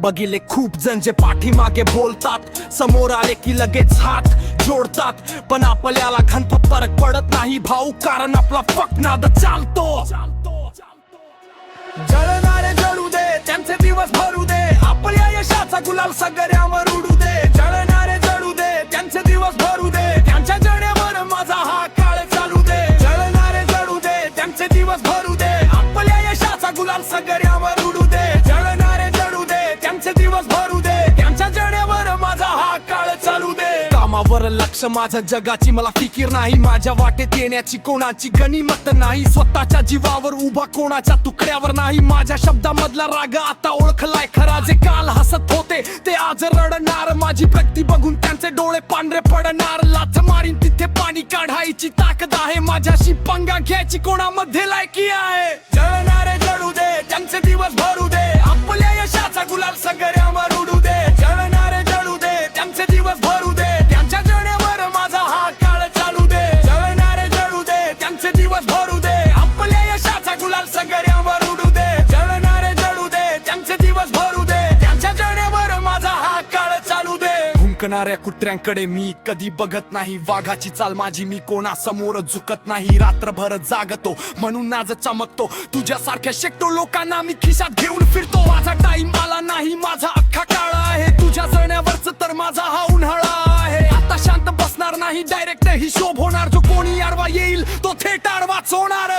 बघिले खूप जण जे पाठीमागे बोलतात, समोर आले की लगेच हात जोडतात, पण आपल्याला घनता फरक पडत नाही भाऊ, कारण आपला फक्त नाद चालतो. जळणारे जळू दे, त्यांचे दिवस भरू दे, आपल्या यशाचा गुलाल सगळ्यांवर उडू दे. जळणारे जळू दे, त्यांचे दिवस भरू दे, त्यांच्या जळण्यावर माझा हा काळ चालू दे. जळणारे जळू दे, त्यांचे दिवस भरू दे, आपल्या यशाचा गुलाल सगळ्यांवर उडू दे. जळणारे जळू दे, त्यांचे दिवस भरू दे, त्यांच्या जळण्यावर माझा हा काळ चालू दे. कामावर लक्ष माझ्या जगाची मला फिकीर नाही, माझ्या वाटेत येण्याची कोणाची गनिमत नाही, स्वतःच्या जीवावर उभा कोणाच्या तुकड्यावर नाही. माझ्या शब्दामधला राग आता ओळखलाय खरा, जे काल हसत होते ते आज रडणार, माझी प्रगती बघून त्यांचे डोळे पांढरे पडणार. लाथ मारीन तिथे पाणी काढायची ताकद आहे, माझ्याशी पंगा घ्यायची कोणामध्ये लायकी आहे. जळणारे जळू दे, त्यांचे दिवस भरू दे, आपल्या यशाचा गुलाल सगळ्यांवर उडू दे. जळणारे जळू दे, त्यांचे दिवस भरू दे, त्यांच्या जळण्यावर माझा हा काळ चालू दे. जळणारे जळू दे, त्यांचे दिवस भरू दे, आपल्या यशाचा गुलाल सगळ्यांवर उडू दे. जळणारे जळू दे, त्यांचे दिवस भरू दे, त्यांच्या जळण्यावर माझा हा काळ चालू दे. भुंकणाऱ्या कुत्र्यांकडे मी कधी बघत नाही, वाघाची चाल माझी, मी कोणासमोर झुकत नाही. रात्रभर जागतो म्हणून नाज चमकतो, तुझ्यासारख्या शेकडो लोकांना मी खिशात घेऊन फिरतो. माझा टाइम आला नाही, माझा अख्खा काळ आहे, तुझ्या जळण्यावरच तर माझा हा उन्हाळा आहे. आता शांत बसणार नाही, डायरेक्ट हिशोब होणार, जो कोणी आडवा येईल तो थेट आडवाच होणार.